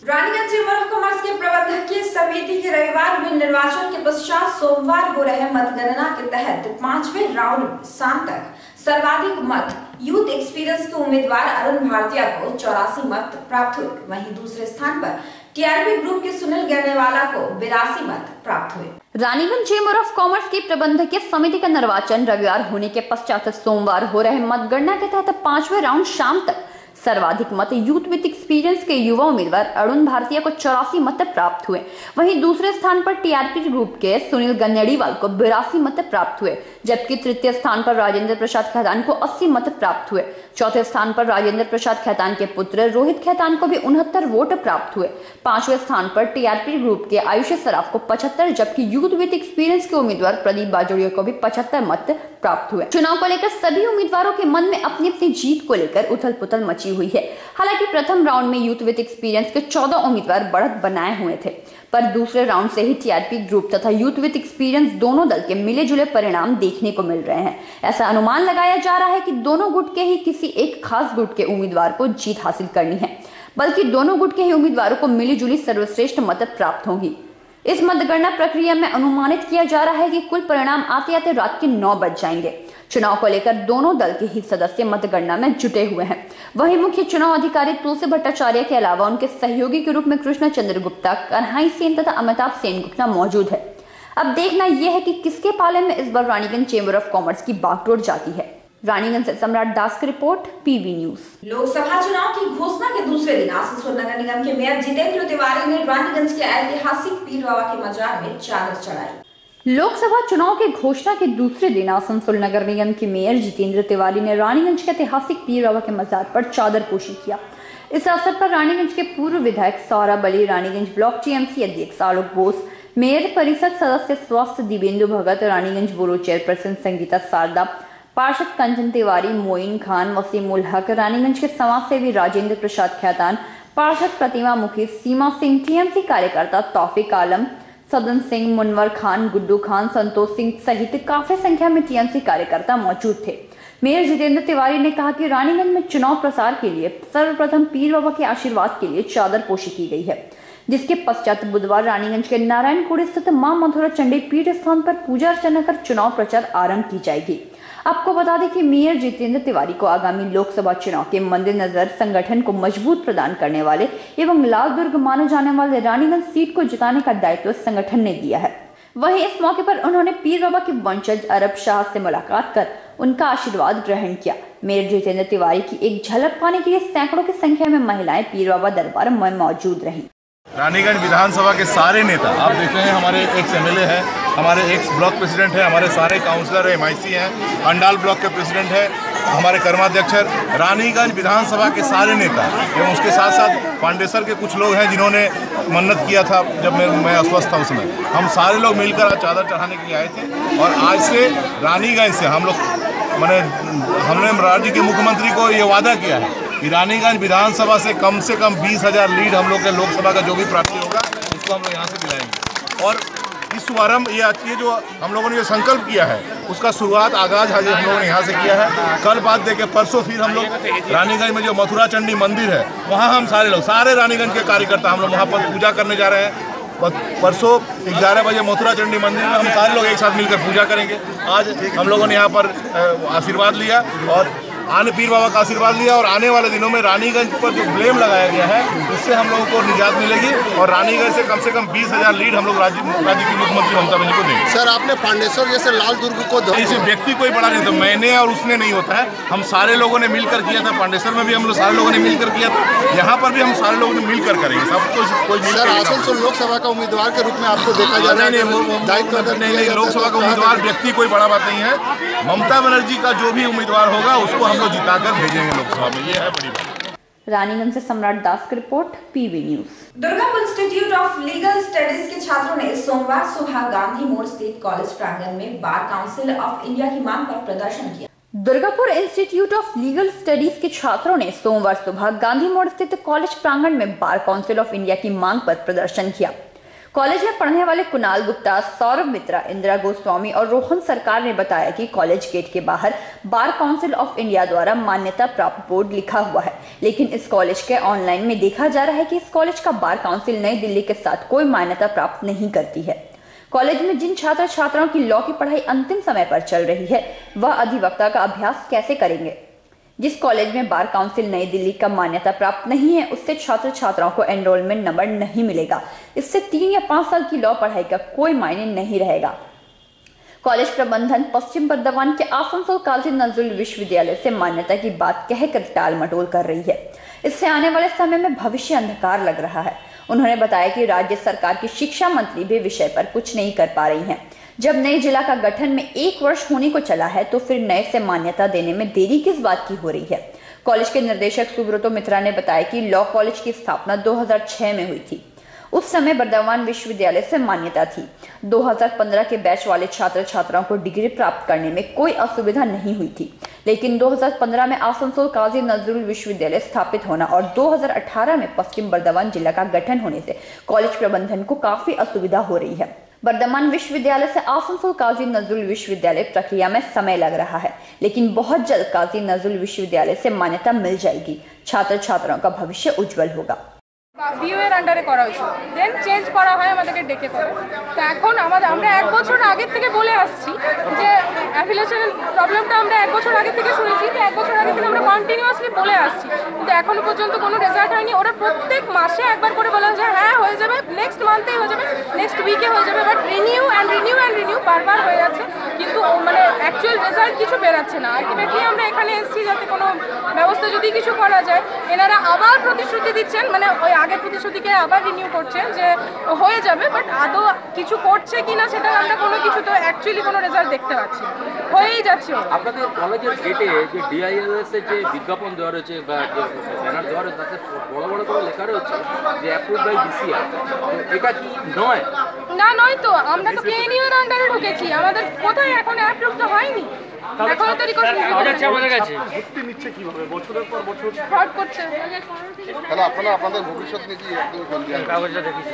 Raniganj chamber of commerce के प्रबंधकीय समिति के रविवार हुए निर्वाचन के पश्चात सोमवार हो रहे मतगणना के तहत 5वें राउंड शाम तक सर्वाधिक मत यूथ एक्सपीरियंस के उम्मीदवार अरुण भारतीय को 84 मत प्राप्त हुए। वहीं दूसरे स्थान पर टीआरपी ग्रुप के सुनील गनेवाला को 82 मत प्राप्त हुए। रानीगंज चेंबर ऑफ कॉमर्स की प्रबंधकीय समिति का निर्वाचन रविवार होने के पश्चात सोमवार हो रहे मतगणना के तहत 5वें राउंड शाम तक सर्वाधिक मत यूथ विथ एक्सपीरियंस के युवा उम्मीदवार अरुण भारतीय को 84 मत प्राप्त हुए। वहीं दूसरे स्थान पर टीआरपी ग्रुप के सुनील गनेवाल को 82 मत प्राप्त हुए, जबकि तृतीय स्थान पर राजेंद्र प्रसाद खैतान को 80 मत प्राप्त हुए। चौथे स्थान पर राजेंद्र प्रसाद खैतान के पुत्र रोहित खैतान को भी 69 वोट प्राप्त हुए। पांचवें स्थान पर टीआरपी ग्रुप के आयुष सराफ को 75, जबकि यूथ विथ एक्सपीरियंस के उम्मीदवार प्रदीप बाजोड़िया को भी 75 मत प्राप्त हुए। चुनाव को लेकर सभी उम्मीदवारों के मन में अपनी अपनी जीत को लेकर उथल पुथल मची हुई है। हालांकि प्रथम राउंड में यूथ विथ एक्सपीरियंस के 14 उम्मीदवार बढ़त बनाए हुए थे, पर दूसरे राउंड से ही टीआरपी ग्रुप तथा यूथ विथ एक्सपीरियंस दोनों दल के मिले जुले परिणाम देखने को मिल रहे हैं। ऐसा अनुमान लगाया जा रहा है कि दोनों गुट के ही किसी एक खास गुट के उम्मीदवार को जीत हासिल करनी है, बल्कि दोनों गुट के ही उम्मीदवारों को मिली जुली सर्वश्रेष्ठ मत प्राप्त होगी। इस मतगणना प्रक्रिया में अनुमानित किया जा रहा है कि कुल परिणाम आते आते रात के 9 बज जाएंगे। चुनाव को लेकर दोनों दल के ही सदस्य मतगणना में जुटे हुए हैं। वहीं मुख्य चुनाव अधिकारी तुलसी भट्टाचार्य के अलावा उनके सहयोगी के रूप में कृष्ण चंद्र गुप्ता, कन्हई सेन तथा अमिताभ सेन गुप्ता मौजूद है। अब देखना यह है कि किसके पाले में इस बार रानीगंज चेंबर ऑफ कॉमर्स की बागडोर जाती है। रानीगंज से सम्राट दास की रिपोर्ट, पीवी न्यूज। लोकसभा चुनाव की घोषणा के दूसरे दिन आसनसोल नगर निगम के मेयर जितेंद्र तिवारी ने रानीगंज के ऐतिहासिक पीर बाबा के मजार में चादर चढ़ाई। लोकसभा चुनाव की घोषणा के दूसरे दिन आसनसोल नगर निगम के मेयर जितेंद्र तिवारी ने रानीगंज के ऐतिहासिक पीर बाबा के मजार पर चादर पोशी किया। इस अवसर पर रानीगंज के पूर्व विधायक सौरभ अली, रानीगंज ब्लॉक टीएमसी अध्यक्ष आलोक बोस, मेयर परिषद सदस्य स्वास्थ्य दिवेंदु भगत, रानीगंज बोरो चेयरपर्सन संगीता शारदा, पार्षद कंचन तिवारी, मोइन खान, वसीम उल हक, रानीगंज के समाजसेवी राजेंद्र प्रसाद खैतान, पार्षद प्रतिमा मुखी, सीमा सिंह, टीएमसी कार्यकर्ता तौफिक आलम, सदन सिंह, मुनवर खान, गुड्डू खान, संतोष सिंह सहित काफी संख्या में टीएमसी कार्यकर्ता मौजूद थे। मेयर जितेंद्र तिवारी ने कहा कि रानीगंज में चुनाव प्रसार के लिए सर्वप्रथम पीर बाबा के आशीर्वाद के लिए चादर पोशी की गई है, जिसके पश्चात बुधवार रानीगंज के नारायणपुर स्थित मां मथुरा चंडी पीठ स्थान पर पूजा अर्चना कर चुनाव प्रचार आरंभ की जाएगी। आपको बता दें कि मेयर जितेंद्र तिवारी को आगामी लोकसभा चुनाव के मद्देनजर संगठन को मजबूत प्रदान करने वाले एवं लाल दुर्ग माने जाने वाले रानीगंज सीट को जिताने का दायित्व संगठन ने दिया है। वहीं इस मौके पर उन्होंने पीर बाबा के वंशज अरब शाह से मुलाकात कर उनका आशीर्वाद ग्रहण किया। मेयर जितेंद्र तिवारी की एक झलक पाने के लिए सैकड़ों की संख्या में महिलाएं पीर बाबा दरबार में मौजूद रहीं। रानीगंज विधानसभा के सारे नेता आप देख रहे हैं, हमारे एक्स एमएलए हैं, हमारे एक्स ब्लॉक प्रेसिडेंट है, हमारे सारे काउंसलर एमआईसी हैं, अंडाल ब्लॉक के प्रेसिडेंट है, हमारे कर्माध्यक्ष, रानीगंज विधानसभा के सारे नेता एवं उसके साथ साथ पांडेसर के कुछ लोग हैं जिन्होंने मन्नत किया था जब मैं अस्वस्थ था उसमें। हम सारे लोग मिलकर आज चादर चढ़ाने के लिए आए थे और आज से रानीगंज से हमने राज्य के मुख्यमंत्री को ये वादा किया है कि रानीगंज विधानसभा से कम 20,000 लीड हम लोग के लोकसभा का जो भी प्राप्ति होगा उसको हम लोग यहाँ से दिलाएंगे। और इस शुभारंभ ये जो हम लोगों ने जो संकल्प किया है उसका शुरुआत आगाज हम लोगों ने यहाँ से किया है। कल बात देके परसों फिर हम लोग रानीगंज में जो मथुरा चंडी मंदिर है वहाँ हम सारे रानीगंज के कार्यकर्ता हम लोग वहाँ पर पूजा करने जा रहे हैं। परसों 11 बजे मथुरा चंडी मंदिर में हम सारे लोग एक साथ मिलकर पूजा करेंगे। आज हम लोगों ने यहाँ पर आशीर्वाद लिया और पीर बाबा का आशीर्वाद लिया और आने वाले दिनों में रानीगंज पर जो ब्लेम लगाया गया है उससे हम लोगों को निजात मिलेगी और रानीगंज से कम 20,000 लीड हम लोग राज्य की मुख्यमंत्री ममता बनर्जी को देंगे। सर, आपने पांडेसर जैसे लाल दुर्ग को इसे व्यक्ति कोई बड़ा नहीं था, मैंने और उसने नहीं होता है, हम सारे लोगों ने मिलकर किया था। पांडेसर में भी हम लोग सारे लोगों ने मिलकर किया था, यहाँ पर भी हम सारे लोगों ने मिलकर करेंगे। सब कोई सर, आसनसोल लोकसभा का उम्मीदवार के रूप में आपको देखा जा रहा है? नहीं, लोकसभा का उम्मीदवार व्यक्ति कोई बड़ा बात नहीं है। ममता बनर्जी का जो भी उम्मीदवार होगा उसको हम लोग जिताकर भेजेंगे लोकसभा में, ये है बड़ी बात। रानीगंज से सम्राट दास की report, PV news. Durgapur institute of legal studies के छात्रों ने सोमवार सुबह गांधी मोड़ स्थित कॉलेज प्रांगण में बार काउंसिल ऑफ इंडिया की मांग पर प्रदर्शन किया। Durgapur institute of legal studies के छात्रों ने सोमवार सुबह गांधी मोड़ स्थित कॉलेज प्रांगण में बार काउंसिल ऑफ इंडिया की मांग पर प्रदर्शन किया। कॉलेज में पढ़ने वाले कुणाल गुप्ता, सौरभ मित्रा, इंदिरा गोस्वामी और रोहन सरकार ने बताया कि कॉलेज गेट के बाहर बार काउंसिल ऑफ इंडिया द्वारा मान्यता प्राप्त बोर्ड लिखा हुआ है, लेकिन इस कॉलेज के ऑनलाइन में देखा जा रहा है कि इस कॉलेज का बार काउंसिल नई दिल्ली के साथ कोई मान्यता प्राप्त नहीं करती है। कॉलेज में जिन छात्र छात्राओं की लॉ की पढ़ाई अंतिम समय पर चल रही है, वह अधिवक्ता का अभ्यास कैसे करेंगे? जिस कॉलेज में बार काउंसिल नई दिल्ली का मान्यता प्राप्त नहीं है, उससे छात्र छात्राओं को एनरोलमेंट नंबर नहीं मिलेगा। इससे 3 या 5 साल की लॉ पढ़ाई का कोई मायने नहीं रहेगा। कॉलेज प्रबंधन पश्चिम बर्दवान के आसनसोल काजी नजरुल विश्वविद्यालय से मान्यता की बात कहकर टाल मटोल कर रही है। इससे आने वाले समय में भविष्य अंधकार लग रहा है। उन्होंने बताया कि राज्य सरकार की शिक्षा मंत्री भी विषय पर कुछ नहीं कर पा रही हैं। जब नए जिला का गठन में 1 वर्ष होने को चला है, तो फिर नए से मान्यता देने में देरी किस बात की हो रही है? कॉलेज के निर्देशक सुब्रतो मित्रा ने बताया कि लॉ कॉलेज की स्थापना 2006 में हुई थी। उस समय बर्दवान विश्वविद्यालय से मान्यता थी। 2015 के बैच वाले छात्र छात्राओं को डिग्री प्राप्त करने में कोई असुविधा नहीं हुई थी, लेकिन 2015 में आसनसोल काजी नजरुल विश्वविद्यालय स्थापित होना और 2018 में पश्चिम बर्दवान जिला का गठन होने से कॉलेज प्रबंधन को काफी असुविधा हो रही है। बर्दवान विश्वविद्यालय से आसनसोल काजी नजरुल विश्वविद्यालय प्रक्रिया में समय लग रहा है, लेकिन बहुत जल्द काजी नजरुल विश्वविद्यालय से मान्यता मिल जाएगी। छात्र छात्राओं का भविष्य उज्जवल होगा। বিউএর আন্ডারে করা হয়েছিল, দেন চেঞ্জ করা হয় আমাদেরকে ডেকে করে। তো এখন আমরা 1 বছর আগে থেকে বলে আসছি যে অ্যাফিলিয়েশনের প্রবলেমটা আমরা 1 বছর আগে থেকে শুনেছি, তো 1 বছর আগে থেকে আমরা কন্টিনিউয়াসলি বলে আসছি, কিন্তু এখনো পর্যন্ত কোনো রেজাল্ট হয়নি। ওরা প্রত্যেক মাসে একবার করে বলা যায় হ্যাঁ হয়ে যাবে, নেক্সট মান্থেই হয়ে যাবে, নেক্সট উইকে হয়ে যাবে, বাট রিনিউ বারবার হয়ে যাচ্ছে, কিন্তু মানে অ্যাকচুয়াল রেজাল্ট কিছু বেরাচ্ছে না। আলটিমেটলি আমরা এখানে এসেছি যাতে কোনো ব্যবস্থা যদি কিছু করা যায়। এনারা আবার প্রতিশ্রুতি দিচ্ছেন, মানে ওই আগের প্রতিশ্রুতিকে আবার রিনিউ করছেন যে হয়ে যাবে, বাট আদৌ কিছু করছে কিনা সেটা আমরা কোনো কিছু তো অ্যাকচুয়ালি কোনো রেজাল্ট দেখতে পাচ্ছি না, হয়েই যাচ্ছে। আপনাদের কলেজের গেটে যে ডিআইএলএস এর যে বিজ্ঞাপন দেওয়া রয়েছে বা ব্যানার দেওয়া রয়েছে, তাতে বড় বড় করে লেখা রয়েছে যে অ্যাপ্রুভড বাই ডিসিআর, এটা কি নয়? না, নয় তো, আমরা তো কেএনইউর আন্ডারে ঢুকেছি, আমাদের কোথায় এখন অ্যাপ্রুভ তো হয়নি, এখন তো রিকোয়েস্ট আমাদের কাছে ভর্তি নিচ্ছে কিভাবে বছরের পর বছর ফ্রড করছে। তাহলে আপনারা আপনাদের ভবিষ্যৎ নিয়ে কি কাগজটা দেখেছি।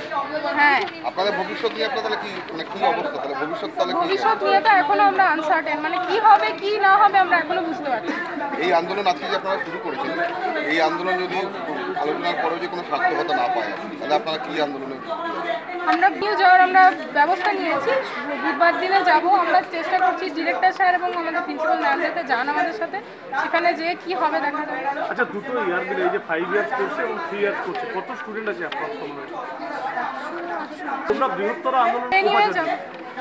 হ্যাঁ, আপনাদের ভবিষ্যৎ নিয়ে আপনাদের কি মানে কি অবস্থা, তাহলে ভবিষ্যৎ তাহলে কি? ভবিষ্যৎ নিয়ে তো এখনো আমরা আনসার্টেন, মানে কি হবে কি না হবে আমরা এখনো বুঝতে পারছি। এই আন্দোলন আজকে যে আপনারা শুরু করেছেন, এই আন্দোলন যদি আলোচনার পরেও যে কোনো সার্থকতা না পায়, তাহলে আপনারা কি আন্দোলনে? আমরা নিয়ে যাওয়ার আমরা ব্যবস্থা নিয়েছি, বুধবার দিনে যাব। আমরা চেষ্টা করছি ডিরেক্টর স্যার এবং আমাদের প্রিন্সিপাল ম্যাম যাতে যান আমাদের সাথে, সেখানে যে কি হবে দেখা যাবে। আচ্ছা, দুটো ইয়ার মিলে এই যে 5 ইয়ার্স করছে এবং 3 ইয়ার্স করছে, কত স্টুডেন্ট আছে আপনার সময়? তোমরা বৃহত্তর আন্দোলন নিয়ে যাব,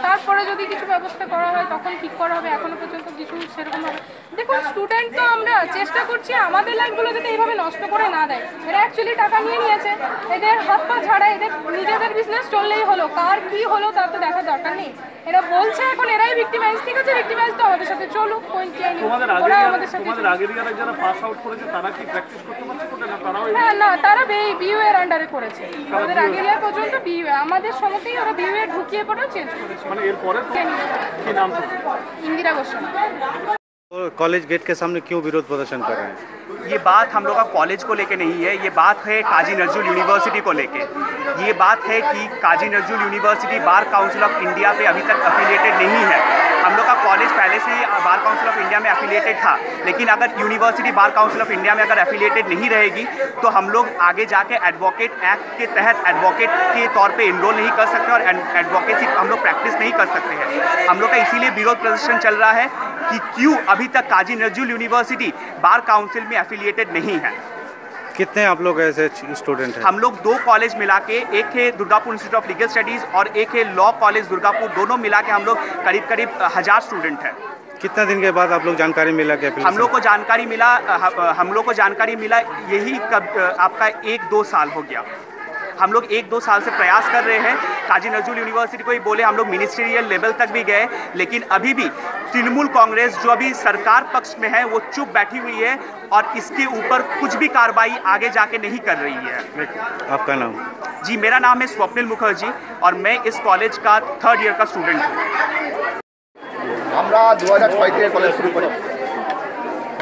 তারপরে যদি কিছু ব্যবস্থা করা হয় তখন ঠিক করা হবে। এখনো পর্যন্ত কিছু সেরকম হবে। দেখুন, স্টুডেন্ট তো আমরা চেষ্টা করছি আমাদের লাইফগুলো যাতে এইভাবে নষ্ট করে না দেয়। এরা অ্যাকচুয়ালি টাকা নিয়ে নিয়েছে, এদের হাত পা ছাড়া এদের নিজেদের বিজনেস চললেই হলো, কার কি হলো তার তো দেখার দরকার নেই। এরা বলছে এখন এরাই ভিক্টিমাইজ, ঠিক আছে, ভিক্টিমাইজ তো আমাদের সাথে চলুক, ওরা আমাদের সাথে। তোমাদের আগের ইয়ারে যারা পাস আউট করেছে তারা কি প্র্যাকটিস করতে পারছে না? তারাও হ্যাঁ, না, তারা বিইউ এর আন্ডারে করেছে, আমাদের আগের ইয়ার পর্যন্ত বিইউ, আমাদের সময়তেই ওরা বিইউ এর ঢুকিয়ে পড়েও চেঞ্জ করেছে। মানে এরপরে কি নাম? इंदिरा गोस्वामी। कॉलेज गेट के सामने क्यों विरोध प्रदर्शन कर रहे हैं? ये बात हम लोग का कॉलेज को लेके नहीं है, ये बात है काजी नजरुल यूनिवर्सिटी को लेके। ये बात है कि Kazi Nazrul university bar council of India पे अभी तक एफिलिएटेड नहीं है। हम लोग का कॉलेज पहले से ही बार काउंसिल ऑफ इंडिया में एफिलिएटेड था, लेकिन अगर university bar council of India में अगर एफिलिएटेड नहीं रहेगी तो हम लोग आगे जाके एडवोकेट एक्ट के तहत एडवोकेट के तौर पे इनरोल नहीं कर सकते और एडवोकेसी हम लोग प्रैक्टिस नहीं कर सकते हैं। हम लोग का इसीलिए विरोध प्रदर्शन चल रहा है कि क्यों अभी तक काजी नजरुल यूनिवर्सिटी बार काउंसिल में एफिलिएटेड नहीं है। कितने आप लोग ऐसे स्टूडेंट हैं? हम लोग 2 कॉलेज मिला के, एक है Durgapur institute of legal studies और एक है लॉ कॉलेज दुर्गापुर, दोनों मिला के हम लोग करीब 1000 स्टूडेंट हैं। कितना दिन के बाद आप लोग जानकारी मिला कि हम लोग को जानकारी मिला यही कब आपका 1-2 साल हो गया। हम लोग 1-2 साल से प्रयास कर रहे हैं। काजी नजरुल यूनिवर्सिटी को ही बोले, हम लोग मिनिस्ट्रियल लेवल तक भी गए, लेकिन अभी भी तृणमूल कांग्रेस जो अभी सरकार पक्ष में है वो चुप बैठी हुई है और इसके ऊपर कुछ भी कार्रवाई आगे जाके नहीं कर रही है। आपका नाम? जी, मेरा नाम है स्वप्निल मुखर्जी और मैं इस कॉलेज का 3rd ईयर का स्टूडेंट हूँ। আমরা 2006 থেকে কলেজ শুরু করি,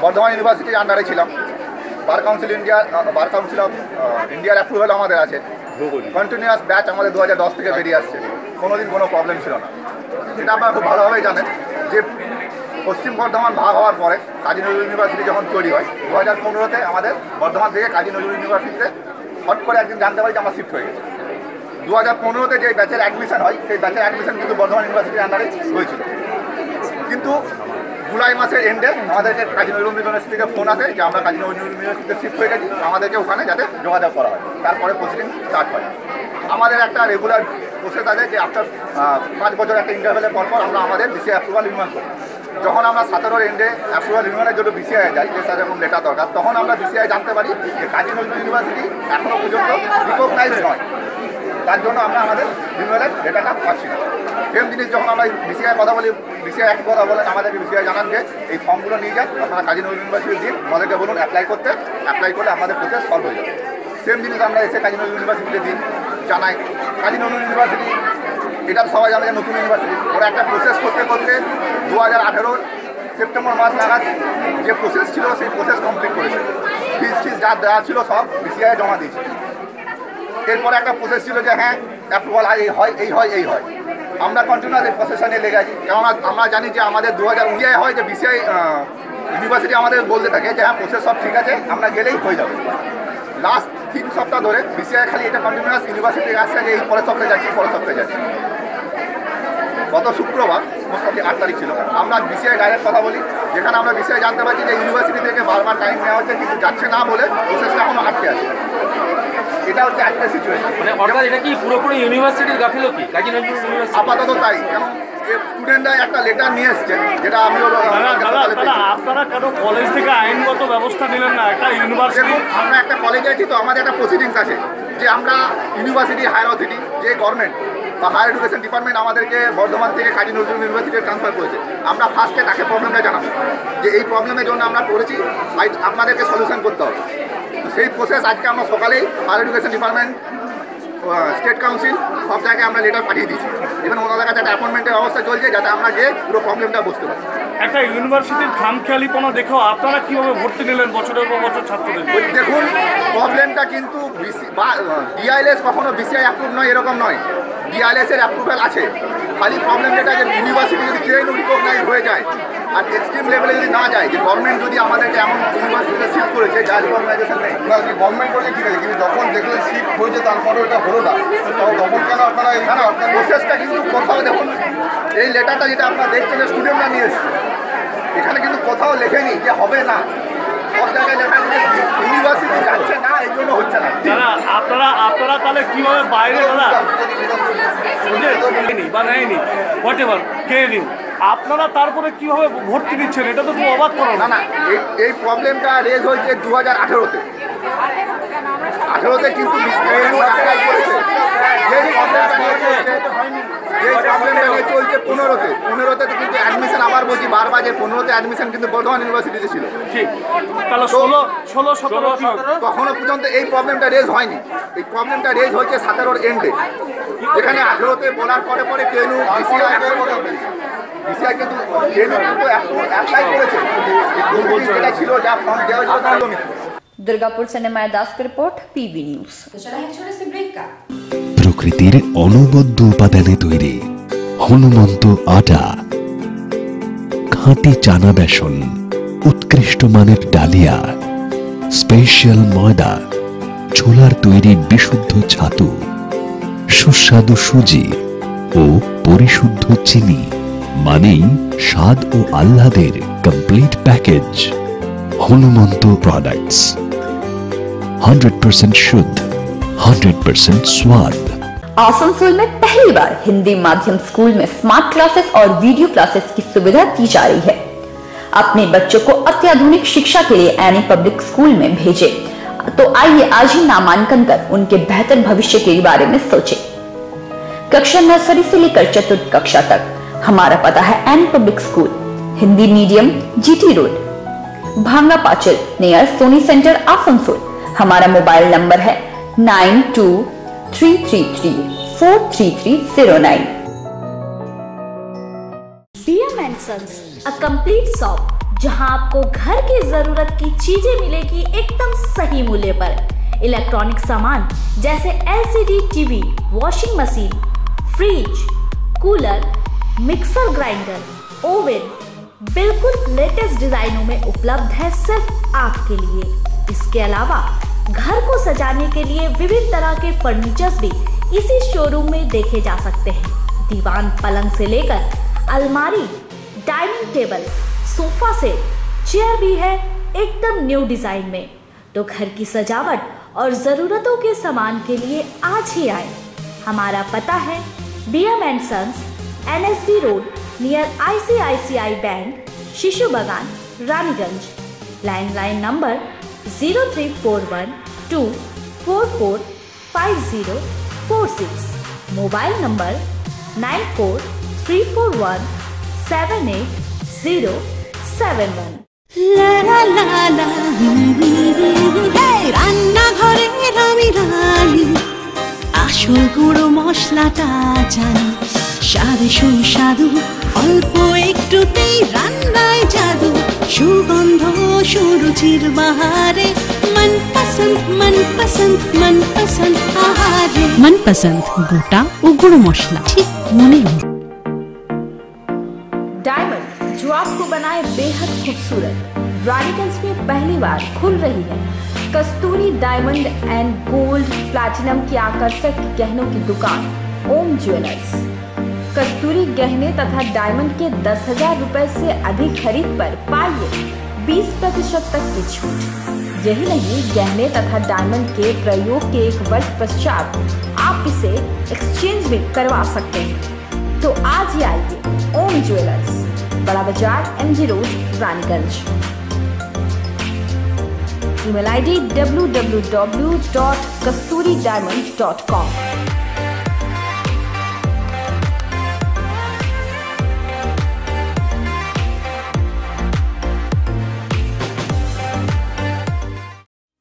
বর্ধমান ইউনিভার্সিটির আন্ডারে ছিলাম। বার কাউন্সিল অফ ইন্ডিয়ার অ্যাপ্রুভাল আমাদের আছে, কন্টিনিউয়াস ব্যাচ আমাদের 2010 থেকে বেরিয়ে আসছে, কোনোদিন কোনো প্রবলেম ছিল না। এটা আপনারা খুব ভালোভাবেই জানেন যে পশ্চিম বর্ধমান ভাগ হওয়ার পরে কাজী নজরুল ইউনিভার্সিটি যখন তৈরি হয় 2015-তে আমাদের বর্ধমান থেকে কাজী নজরুল ইউনিভার্সিটিতে হট করে একদিন জানতে পারি যে আমরা শিফট হয়ে গেছি। 2015-তে যে ব্যাচের অ্যাডমিশন হয় সেই ব্যাচের অ্যাডমিশন কিন্তু বর্ধমান ইউনিভার্সিটির আন্ডারে হয়েছিল, কিন্তু জুলাই মাসের এন্ডে আমাদেরকে কাজী নজরুল ইউনিভার্সিটি থেকে ফোন আসে যে আমরা কাজী নজরুল ইউনিভার্সিটিতে শিফট হয়ে গেছি, আমাদেরকে ওখানে যাতে যোগাযোগ করা হয়, তারপরে প্রসিডিং স্টার্ট হয়। আমাদের একটা রেগুলার প্রসেস আছে যে আফটার 5 বছর একটা ইন্টারভেলের পর আমরা আমাদের বিসিআই অ্যাপ্রুভাল রিনিউয়াল করি। যখন আমরা 17-র এন্ডে অ্যাপ্রুভাল রিনিউয়ালের জন্য বিসিআই যাই যে স্যার এরকম লেটার দরকার, তখন আমরা বিসিআই জানতে পারি যে কাজী নজরুল ইউনিভার্সিটি এখনও পর্যন্ত রিকগনাইজ নয়, তার জন্য আমরা আমাদের রিনিউয়ালের লেটারটা পাচ্ছি না। সেম জিনিস যখন আমরা বিসিআই কথা বলি, বিসিআই এক কথা বলেন আমাদেরকে বিসিআই জানান যে এই ফর্মগুলো নিয়ে যান, আপনারা কাজী নজরুল ইউনিভার্সিটির দিন, আমাদেরকে বলুন অ্যাপ্লাই করলে আমাদের প্রসেস সলভ হয়ে যাবে। সেম জিনিস আমরা এসে কাজী নজরুল ইউনিভার্সিটিতে দিন জানাই। কাজী নজরুল ইউনিভার্সিটি এটা সবাই জানে যে নতুন ইউনিভার্সিটি, ওরা একটা প্রসেস করতে 2018 সেপ্টেম্বর মাস নাগাদ যে প্রসেস ছিল সেই প্রসেস কমপ্লিট করেছে, ফিস যা দেওয়া ছিল সব বিসিআই জমা দিয়েছে। এরপরে একটা প্রসেস ছিল যে হ্যাঁ অ্যাপ্রুভাল এই হয়। আমরা কন্টিনিউয়াস এই প্রসেসটা নিয়ে লেগে আছি, কারণ আমরা জানি যে আমাদের 2019 হয় যে বিসিআই ইউনিভার্সিটি আমাদের বলতে থাকে যে হ্যাঁ প্রসেস সব ঠিক আছে, আমরা গেলেই হয়ে যাবে। লাস্ট 3 সপ্তাহ ধরে বিসিআই খালি এটা কন্টিনিউয়াস ইউনিভার্সিটি আসছে যে এই পরের সপ্তাহে যাচ্ছি। গত শুক্রবার 8 তারিখ ছিল, আমরা বিসিআই ডাইরেক্ট কথা বলি, যেখানে আমরা বিসিআই জানতে পারছি যে ইউনিভার্সিটি থেকে বারবার টাইম নেওয়া হচ্ছে কিন্তু যাচ্ছে না বলে প্রসেসটা এখনো আটকে আছে। এটা হচ্ছে একটা সিচুয়েশন। মানে অর্থাৎ এটা কি পুরোপুরি ইউনিভার্সিটির গাফিলতি কাজী নজরুল ইউনিভার্সিটি? আপাতত তাই, কারণ স্টুডেন্টরা একটা লেটার নিয়ে এসছে যেটা আমি আপনারা কেন কলেজ থেকে আইনগত ব্যবস্থা নিলেন না? একটা ইউনিভার্সিটি, আমরা একটা কলেজে আছি তো আমাদের একটা প্রসিডিংস আছে যে আমরা ইউনিভার্সিটি হায়ার অথরিটি যে গভর্নমেন্ট বা হায়ার এডুকেশন ডিপার্টমেন্ট আমাদেরকে বর্ধমান থেকে কাজী নজরুল ইউনিভার্সিটিতে ট্রান্সফার করেছে, আমরা ফার্স্টে তাকে প্রবলেমটা জানাবো যে এই প্রবলেমের জন্য আমরা করেছি, আপনাদেরকে সলিউশন করতে হবে। তো সেই প্রসেস আজকে আমরা সকালেই higher education department, state council সব জায়গায় আমরা লেটার পাঠিয়ে দিচ্ছি, এবং ওনাদের কাছে একটা অ্যাপয়েন্টমেন্টের ব্যবস্থা চলছে যাতে আমরা গিয়ে পুরো প্রবলেমটা বুঝতে পারি। একটা ইউনিভার্সিটির খামখেয়ালিপনা দেখেও আপনারা কীভাবে ভর্তি নিলেন বছরের পর বছর ছাত্রদের? দেখুন প্রবলেমটা কিন্তু ডিআইএলএস কখনো বিসিআই অ্যাপ্রুভ নয় এরকম নয়, ডিআইএলএস এর অ্যাপ্রুভাল আছে, খালি প্রবলেম যেটা যে ইউনিভার্সিটি যদি ট্রেন রিকগনাইজ হয়ে যায় আর এক্সট্রিম লেভেলে যদি না যায়, যে গভর্নমেন্ট যদি আমাদেরকে এমন ইউনিভার্সিটিতে শিফট করেছে যার রিকগনাইজেশন নেই, গভর্নমেন্ট করলে ঠিক আছে, কিন্তু যখন দেখলে শিফট হয়েছে তারপরে ওটা হলো না, তখন কেন আপনারা এই প্রসেসটা কিন্তু কোথাও দেখুন, এই লেটারটা যেটা আপনারা দেখছেন স্টুডেন্টরা নিয়ে এসছে, এখানে কিন্তু কোথাও লেখেনি যে হবে না, সব জায়গায় লেখা ইউনিভার্সিটি যাচ্ছে না, এই জন্য হচ্ছে না। আপনারা তাহলে কীভাবে বাইরে বা নেয়নি হোয়াট এভার কে নিউ, আপনারা তারপরে কিভাবে ভর্তি দিচ্ছেন? এটা তো খুব অবাক করো না। এই প্রবলেমটা রেজ হয়েছে 2018-তে। 18-তে কিন্তু প্রবলেমটা নিয়ে চলছে 15-তে কিন্তু অ্যাডমিশন, আবার বলছি বারবার যে 15-তে অ্যাডমিশন কিন্তু বর্ধমান ইউনিভার্সিটিতে ছিল, ঠিক। তাহলে 16, 17 তখনও পর্যন্ত এই প্রবলেমটা রেজ হয়নি। এই প্রবলেমটা রেজ হয়েছে 17-র এন্ডে, যেখানে 18-তে বলার পরে কেনু বিসিআই কিন্তু অ্যাপ্লাই করেছে, যেটা ছিল যা ফর্ম দেওয়া ছিল। दुर्गापुर से निमाया दास की रिपोर्ट, पीबी न्यूज। तो चला है छोटे से ब्रेक का। প্রকৃতির অনবদ্য উপাদানে তৈরি হনুমন্ত আটা, খাঁটি চানা বেসন, উৎকৃষ্ট মানের ডালিয়া, স্পেশাল ময়দা, ছোলার তৈরি বিশুদ্ধ ছাতু, সুস্বাদু সুজি ও পরিশুদ্ধ চিনি, মানেই স্বাদ ও আহ্লাদের কমপ্লিট প্যাকেজ। হনুমন্ত প্রোডাক্টস 100% शुद्ध, 100% स्वाद। आसनसोल में पहली बार हिंदी माध्यम स्कूल में स्मार्ट क्लासेस और वीडियो क्लासेस की सुविधा दी जा रही है। अपने बच्चों को अत्याधुनिक शिक्षा के लिए एनी पब्लिक स्कूल में भेजें। तो आइए आज ही नामांकन कर उनके बेहतर भविष्य के बारे में सोचें। कक्षा नर्सरी से लेकर चतुर्थ कक्षा तक हमारा पता है any public school, Hindi medium, GT road, Bhanga Pachal, near Sony center, Asansol. हमारा मोबाइल नंबर है 9233343309। DM and Sons, a complete shop जहां आपको घर की जरूरत की चीजें मिलेगी एकदम सही मूल्य पर। इलेक्ट्रॉनिक सामान जैसे LCD TV, washing machine, fridge, cooler, mixer grinder, oven बिल्कुल लेटेस्ट डिजाइनों में उपलब्ध है सिर्फ आपके लिए। इसके अलावा घर को सजाने के लिए विभिन्न तरह के फर्नीचर्स भी इसी शोरूम में देखे जा सकते हैं। दीवान पलंग से लेकर अलमारी, dining table, sofa set, chair भी है एकदम न्यू डिजाइन में। तो घर की सजावट और जरूरतों के सामान के लिए आज ही आए। हमारा पता है BM & Sons, NSB road near ICICI bank, शिशु बागान, Raniganj. Landline number 0341244546, mobile number 9434178071। রান্নাঘরের আমি রানী, আসল গুঁড়ো মশলাটা জানি, স্বাদে সুস্বাদু অল্প একটুতেই রান্নায় জাদু, সুগন্ধ সুরুচির বাহারে मनपसंद मनपसंद मनपसंद आहारे, मनपसंद गोटा ও গুঁড়ো মশলা ঠিক মনে हो। डायमंड जो आपको बनाए बेहद खूबसूरत, रानीगंज में पहली बार खुल रही है कस्तूरी डायमंड एंड गोल्ड प्लैटिनम की आकर्षक गहनों की दुकान ओम ज्वेलर्स। कस्तूरी गहने तथा डायमंड के 10,000 रुपए से अधिक खरीद पर पाइए 20% तक की छूट। यही नहीं, गहने तथा डायमंड के प्रयोग के 1 वर्ष पश्चात आप इसे एक्सचेंज भी करवा सकते हैं। तो आज ही आइए ओम ज्वेलर्स, बड़ा बाजार, MG road, Raniganj. Email ID www.kasturidiamond.com।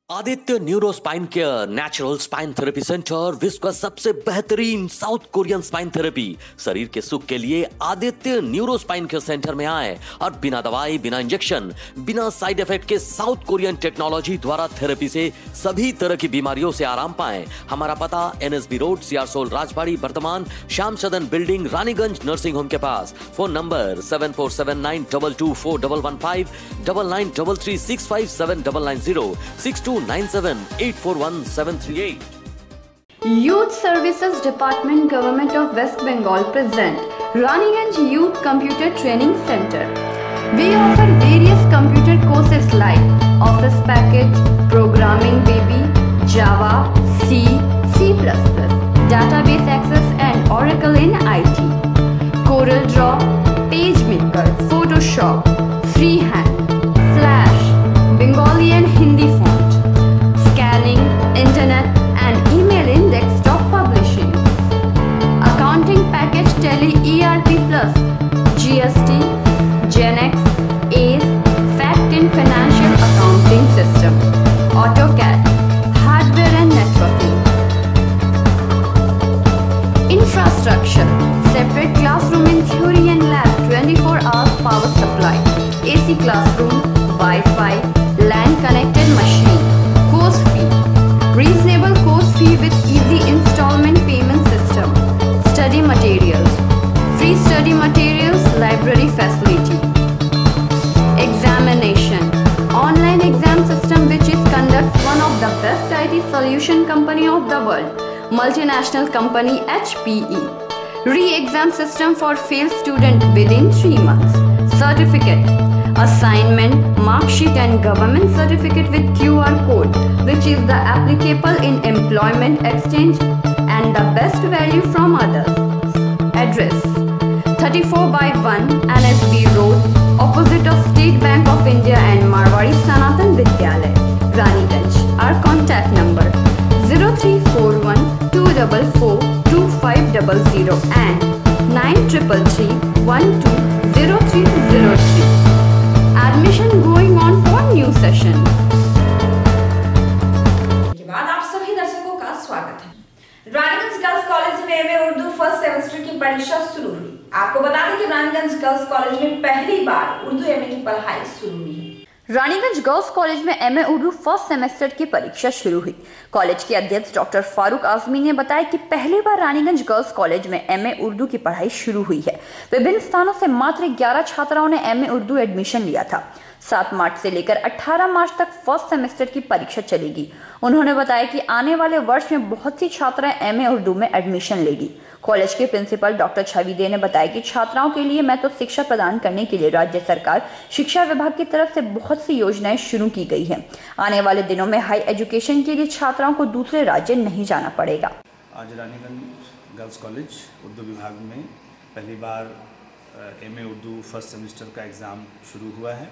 Aditya neuro spine care natural spine therapy centre विश्व का सबसे बेहतरीन साउथ कोरियन स्पाइन थेरेपी। शरीर के सुख के लिए Aditya neuro spine care centre में आए और बिना दवाई, बिना इंजेक्शन, बिना साइड इफेक्ट के साउथ कोरियन टेक्नोलॉजी द्वारा थेरेपी से सभी तरह की बीमारियों से आराम पाएं। हमारा पता NSB रोड, सियारसोल राजबाड़ी, वर्तमान श्याम सदन बिल्डिंग, रानीगंज नर्सिंग होम के पास। Phone number 7479224115, 9933657990, 6297841738। Youth Services Department Government of West Bengal present Raniganj Youth Computer Training Center. We offer various computer courses like Office Package, Programming Baby, Java, C, C++, Database Access and Oracle in IT, Corel Draw, PageMaker, Photoshop, Freehand, Flash, Bengali and Hindi font, scanning, internet and email in desktop publishing, accounting package Tele ERP Plus, GST, GenX, ACE, Fact in Financial Accounting System, AutoCAD, hardware and networking. Infrastructure, separate classroom in theory and lab, 24 hours power supply, AC classroom, Wi-Fi, LAN connected machine. Course fee, reasonable course fee with easy installment payment system. Study materials, free study materials, library facility. Examination, online exam system which is conducts one of the best IT solution company of the world, multinational company HPE. Re-exam system for failed student within 3 months. Certificate, assignment, mark sheet and government certificate with QR code which is the applicable in employment exchange and the best value from others. Address 34/1 NSB Road, opposite of State Bank of India and Marwari Sanatan Vidyalaya, Raniganj. Our contact number 0341 244 2500 and 9333 120303. Admission going on for new session. के बाद आप सभी दर्शकों का स्वागत है। Raniganj girls college में MA Urdu first semester की परीक्षा शुरू हुई। आपको बता दें कि रानीगंज गर्ल्स कॉलेज में पहली बार उर्दू MA की पढ़ाई शुरू हुई है। रानीगंज गर्ल्स कॉलेज में एमए उर्दू फर्स्ट सेमेस्टर की परीक्षा शुरू हुई। कॉलेज के अध्यक्ष डॉक्टर फारूक आजमी ने बताया कि पहली बार रानीगंज गर्ल्स कॉलेज में एमए उर्दू की पढ़ाई शुरू हुई है। विभिन्न स्थानों से मात्र 11 छात्राओं ने एमए उर्दू एडमिशन लिया था। 7 मार्च से लेकर 18 मार्च तक फर्स्ट सेमेस्टर की परीक्षा चलेगी। उन्होंने बताया कि आने वाले वर्ष में बहुत सी छात्राएं एमए उर्दू में एडमिशन लेगी। कॉलेज के प्रिंसिपल डॉक्टर छवि दे ने बताया कि छात्राओं के लिए महत्वपूर्ण शिक्षा प्रदान करने के लिए राज्य सरकार शिक्षा विभाग की तरफ से बहुत सी योजनाएं शुरू की गई हैं। आने वाले दिनों में हाई एजुकेशन के लिए छात्राओं को दूसरे राज्य नहीं जाना पड़ेगा। आज रानीगंज गर्ल्स कॉलेज उर्दू विभाग में पहली बार एमए उर्दू फर्स्ट सेमेस्टर का एग्ज़ाम शुरू हुआ है।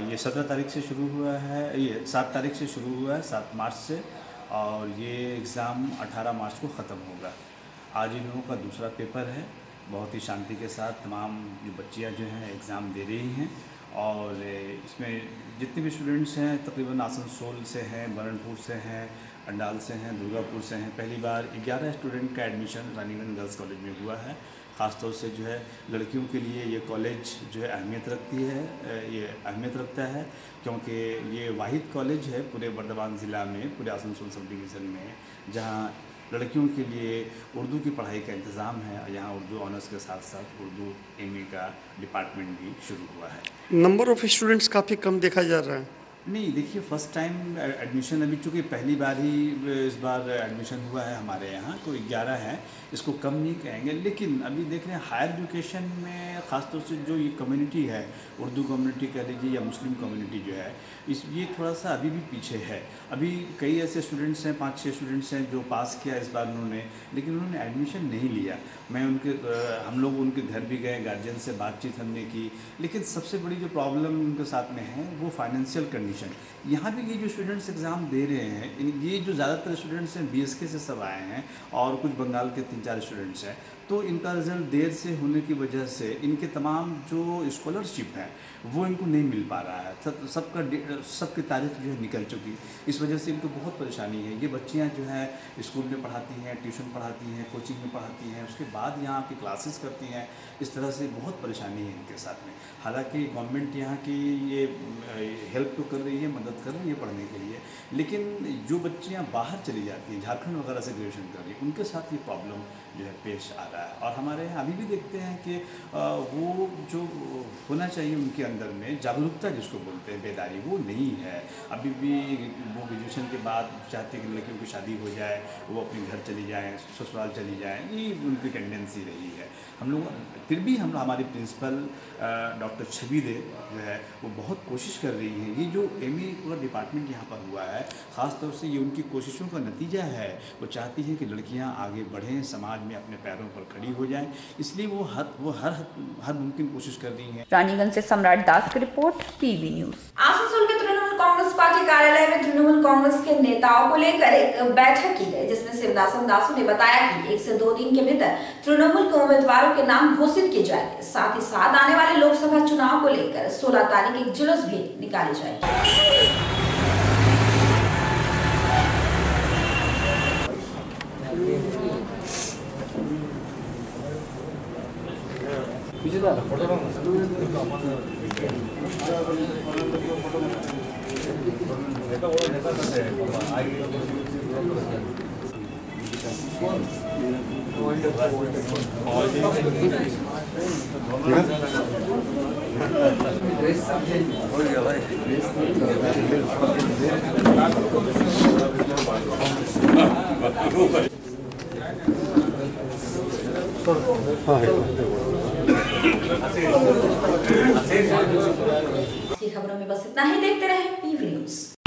ये 17 तारीख से शुरू हुआ है, ये 7 तारीख से शुरू हुआ है, 7 मार्च से, और ये एग्ज़ाम 18 मार्च को ख़त्म होगा। आज इन लोगों का दूसरा पेपर है। बहुत ही शांति के साथ तमाम जो बच्चियां जो हैं एग्ज़ाम दे रही हैं, और इसमें जितने भी स्टूडेंट्स हैं तकरीबन आसनसोल से हैं, बरनपुर से हैं, अंडाल से हैं, दुर्गापुर से हैं। पहली बार 11 स्टूडेंट का एडमिशन रानीगंज गर्ल्स कॉलेज में हुआ है। ख़ासतौर से जो है लड़कियों के लिए ये कॉलेज जो है अहमियत रखती है, ये अहमियत रखता है, क्योंकि ये वाहिद कॉलेज है पूरे बर्दवान ज़िला में, पूरे आसनसोल सब डिवीज़न में, जहाँ लड़कियों के लिए उर्दू की पढ़ाई का इंतज़ाम है। यहाँ उर्दू ऑनर्स के साथ साथ उर्दू एमए का डिपार्टमेंट भी शुरू हुआ है। नंबर ऑफ़ स्टूडेंट्स काफ़ी कम देखा जा रहा है। नहीं, देखिए फर्स्ट टाइम एडमिशन अभी चूँकि पहली बार ही इस बार एडमिशन हुआ है हमारे यहाँ, तो 11 है, इसको कम नहीं कहेंगे। लेकिन अभी देख रहे हैं हायर एजुकेशन में ख़ासतौर से जो ये कम्युनिटी है, उर्दू कम्युनिटी कह लीजिए या मुस्लिम कम्युनिटी जो है, ये थोड़ा सा अभी भी पीछे है। अभी कई ऐसे स्टूडेंट्स हैं, 5-6 स्टूडेंट्स हैं जो पास किया इस बार उन्होंने, लेकिन उन्होंने एडमिशन नहीं लिया। हम लोग उनके घर भी गए, गार्जियन से बातचीत हमने की, लेकिन सबसे बड़ी जो प्रॉब्लम उनके साथ में है वो फाइनेंशियल कंडीशन। यहाँ भी ये जो स्टूडेंट्स एग्ज़ाम दे रहे हैं, ये जो ज़्यादातर स्टूडेंट्स हैं बीएसके से सब आए हैं, और कुछ बंगाल के 3-4 स्टूडेंट्स हैं, तो इनका रिज़ल्ट देर से होने की वजह से इनके तमाम जो स्कॉलरशिप है वो इनको नहीं मिल पा रहा है। सबकी तारीख जो है निकल चुकी, इस वजह से इनको बहुत परेशानी है। ये बच्चियाँ जो हैं स्कूल में पढ़ाती हैं, ट्यूशन पढ़ाती हैं, कोचिंग में पढ़ाती हैं, उसके बाद यहाँ की क्लासेस करती हैं, इस तरह से बहुत परेशानी है इनके साथ में। हालांकि गवर्नमेंट यहाँ की ये हेल्प तो कर रही है, मदद कर रही है पढ़ने के लिए, लेकिन जो बच्चियाँ बाहर चली जाती हैं, झारखंड वगैरह से ग्रेजुएशन कर रही हैं, उनके साथ ये प्रॉब्लम जो है पेश आ रहा है। और हमारे यहाँ अभी भी देखते हैं कि वो जो होना चाहिए उनके अंदर में जागरूकता जिसको बोलते हैं, बेदारी, वो नहीं है। अभी भी वो ग्रेजुएशन के बाद चाहते हैं कि लड़कियों की शादी हो जाए, वो अपने घर चली जाएँ, ससुराल चली जाएँ, ये उनकी टेंडेंसी रही है। हम लोग फिर भी हमारी प्रिंसिपल डॉक्टर छवि दे जो है वो बहुत कोशिश कर रही है। ये जो एमए पूरा डिपार्टमेंट यहाँ पर हुआ है, ख़ासतौर से ये उनकी कोशिशों का नतीजा है। वो चाहती है कि लड़कियाँ आगे बढ़ें, समाज में अपने पैरों पर खड़ी हो जाएं, इसलिए वो हर मुमकिन कोशिश कर रही हैं। रानीगंज से सम्राट दास की रिपोर्ट, पीवी न्यूज़। आसनसोल के तृणमूल कांग्रेस पार्टी कार्यालय में तृणमूल कांग्रेस के नेताओं को लेकर एक बैठक की गई, जिसमें शिवदासन दासू ने बताया कि 1 से 2 दिन के भीतर तृणमूल के उम्मीदवारों के नाम घोषित किए जाएंगे। साथ ही साथ आने वाले लोकसभा चुनाव को लेकर 16 तारीख एक जुलूस भी निकाली जाएगी। खबरों में बस इतना ही। देखते रहे पीवी न्यूज़।